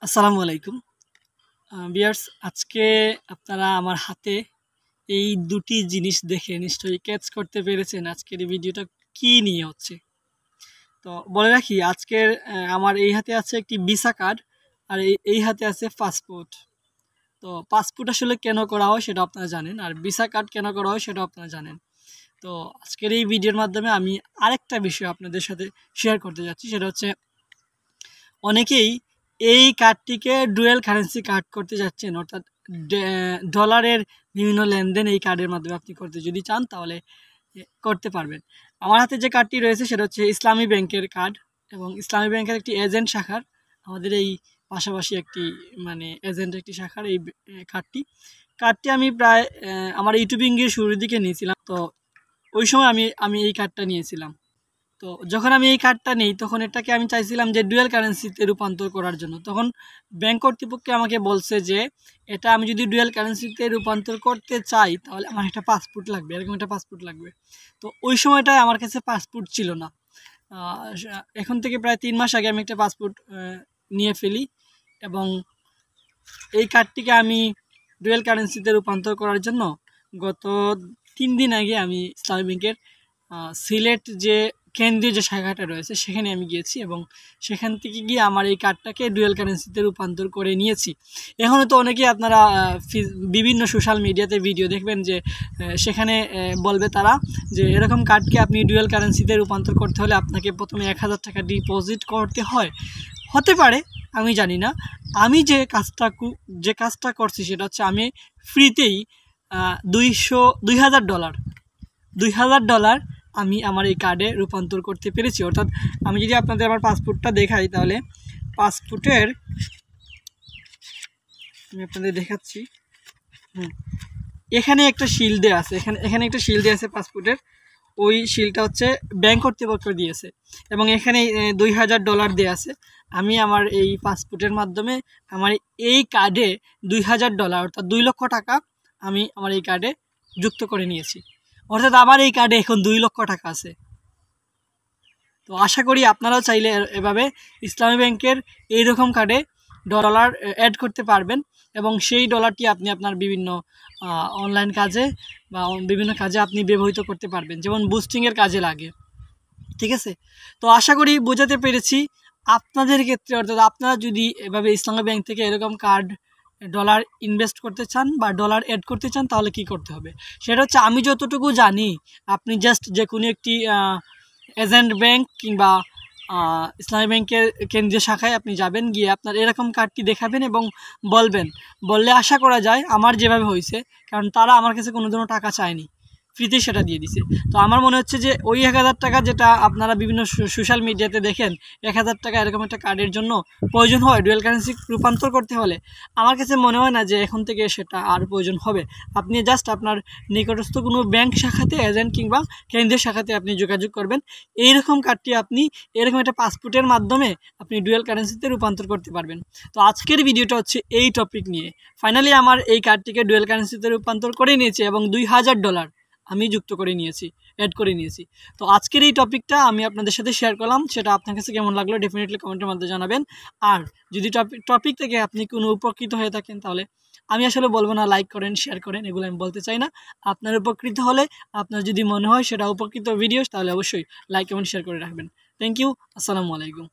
আসসালামু আলাইকুম ভিউয়ার্স। আজকে আপনারা আমার হাতে এই দুটি জিনিস দেখে নিশ্চয়ই ক্যাচ করতে পেরেছেন আজকের এই ভিডিওটা কি নিয়ে হচ্ছে। তো বলে রাখি, আজকের আমার এই হাতে আছে একটি ভিসা কার্ড, আর এই হাতে আছে পাসপোর্ট। তো পাসপোর্ট আসলে কেন করা হয় সেটা আপনারা জানেন, আর ভিসা কার্ড কেন করা হয় সেটা আপনারা জানেন। তো আজকের এই ভিডিওর মাধ্যমে আমি আরেকটা বিষয় আপনাদের সাথে শেয়ার করতে যাচ্ছি, সেটা হচ্ছে অনেকেই এই কার্ডটিকে ডুয়েল কারেন্সি কার্ড করতে যাচ্ছেন, অর্থাৎ ডলারের বিভিন্ন লেনদেন এই কার্ডের মাধ্যমে আপনি করতে যদি চান তাহলে করতে পারবেন। আমার হাতে যে কার্ডটি রয়েছে সেটা হচ্ছে ইসলামী ব্যাংকের কার্ড, এবং ইসলামী ব্যাংকের একটি এজেন্ট শাখার, আমাদের এই পাশাপাশি একটি এজেন্ট একটি শাখার এই কার্ডটি আমি প্রায় আমার ইউটিউবিংয়ের শুরুর দিকে নিয়েছিলাম। তো ওই সময় আমি এই কার্ডটা নিয়েছিলাম। তো যখন আমি এই কার্ডটা নেই তখন এটাকে আমি চাইছিলাম যে ডুয়েল কারেন্সিতে রূপান্তর করার জন্য। তখন ব্যাংক কর্তৃপক্ষ আমাকে বলছে যে এটা আমি যদি ডুয়েল কারেন্সিতে রূপান্তর করতে চাই তাহলে আমার একটা পাসপোর্ট লাগবে, এরকম একটা পাসপোর্ট লাগবে। তো ওই সময়টায় আমার কাছে পাসপোর্ট ছিল না। এখন থেকে প্রায় 3 মাস আগে আমি একটা পাসপোর্ট নিয়ে ফেলি, এবং এই কার্ডটিকে আমি ডুয়েল কারেন্সিতে রূপান্তর করার জন্য গত 3 দিন আগে আমি ইসলামী ব্যাংকের সিলেট যে কেন্দ্রীয় যে শাখাটা রয়েছে সেখানে আমি গিয়েছি, এবং সেখান থেকে গিয়ে আমার এই কার্ডটাকে ডুয়েল কারেন্সিতে রূপান্তর করে নিয়েছি। এখনও তো অনেকেই আপনারা বিভিন্ন সোশ্যাল মিডিয়াতে ভিডিও দেখবেন যে সেখানে বলবে তারা যে এরকম কার্ডকে আপনি ডুয়েল কারেন্সিতে রূপান্তর করতে হলে আপনাকে প্রথমে 1000 টাকা ডিপোজিট করতে হয়। হতে পারে, আমি জানি না। আমি যে কাজটা করছি সেটা হচ্ছে আমি ফ্রিতেই $2000 আমি আমার এই কার্ডে রূপান্তর করতে পেরেছি। অর্থাৎ আমি যদি আপনাদের আমার পাসপোর্টটা দেখাই তাহলে পাসপোর্টের আমি আপনাদের দেখাচ্ছি। এখানে একটা শিল দেওয়া আছে, এখানে একটা শিল দেওয়া আছে পাসপোর্টের। ওই শিলটা হচ্ছে ব্যাংক কর্তৃপক্ষ দিয়েছে, এবং এখানে $2000 দেওয়া আছে। আমি আমার এই পাসপোর্টের মাধ্যমে আমার এই কার্ডে $2000 অর্থাৎ 2 লক্ষ টাকা আমি আমার এই কার্ডে যুক্ত করে নিয়েছি। অর্থাৎ আমার এই কার্ডে এখন 2 লক্ষ টাকা আছে। তো আশা করি আপনারাও চাইলে এভাবে ইসলামী ব্যাংকের এইরকম কার্ডে ডলার অ্যাড করতে পারবেন, এবং সেই ডলারটি আপনি আপনার বিভিন্ন অনলাইন কাজে বা বিভিন্ন কাজে আপনি ব্যবহৃত করতে পারবেন, যেমন বুস্টিংয়ের কাজে লাগে। ঠিক আছে? তো আশা করি বোঝাতে পেরেছি আপনাদের ক্ষেত্রে। অর্থাৎ আপনারা যদি এভাবে ইসলামী ব্যাংক থেকে এরকম কার্ড ডলার ইনভেস্ট করতে চান বা ডলার অ্যাড করতে চান তাহলে কি করতে হবে সেটা হচ্ছে, আমি যতটুকু জানি আপনি জাস্ট যে কোনো একটি এজেন্ট ব্যাংক কিংবা ইসলামী ব্যাংকের কেন্দ্রীয় শাখায় আপনি যাবেন, গিয়ে আপনার এরকম কার্ডটি দেখাবেন এবং বললে আশা করা যায় আমার যেভাবে হয়েছে, কারণ তারা আমার কাছে কোনো ধরনের টাকা চায়নি, ফ্রিতে সেটা দিয়ে দিছে। তো আমার মনে হচ্ছে যে ওই 1000 টাকা যেটা আপনারা বিভিন্ন সোশ্যাল মিডিয়াতে দেখেন 1000 টাকা এরকম একটা কার্ডের জন্য প্রয়োজন হয় ডুয়েল কারেন্সি রূপান্তর করতে হলে, আমার কাছে মনে হয় না যে এখন থেকে সেটা আর প্রয়োজন হবে। আপনি জাস্ট আপনার নিকটস্থ কোনো ব্যাংক শাখাতে এজেন্ট কিংবা কেন্দ্রীয় শাখাতে আপনি যোগাযোগ করবেন, এইরকম কার্ডটি আপনি এরকম একটা পাসপোর্টের মাধ্যমে আপনি ডুয়েল কারেন্সিতে রূপান্তর করতে পারবেন। তো আজকের ভিডিওটা হচ্ছে এই টপিক নিয়ে। ফাইনালি আমার এই কার্ডটিকে ডুয়েল কারেন্সিতে রূপান্তর করে নিয়েছে, এবং $2000 আমি যুক্ত করে নিয়েছি, অ্যাড করে নিয়েছি। তো আজকের এই টপিকটা আমি আপনাদের সাথে শেয়ার করলাম, সেটা আপনার কাছে কেমন লাগলো ডেফিনেটলি কমেন্টের মধ্যে জানাবেন। আর যদি টপিক থেকে আপনি কোনো উপকৃত হয়ে থাকেন তাহলে আমি আসলে বলবো না লাইক করেন, শেয়ার করেন, এগুলো আমি বলতে চাই না। আপনার উপকৃত হলে, আপনার যদি মনে হয় সেটা উপকৃত ভিডিও, তাহলে অবশ্যই লাইক এবং শেয়ার করে রাখবেন। Thank you. আসসালামু আলাইকুম।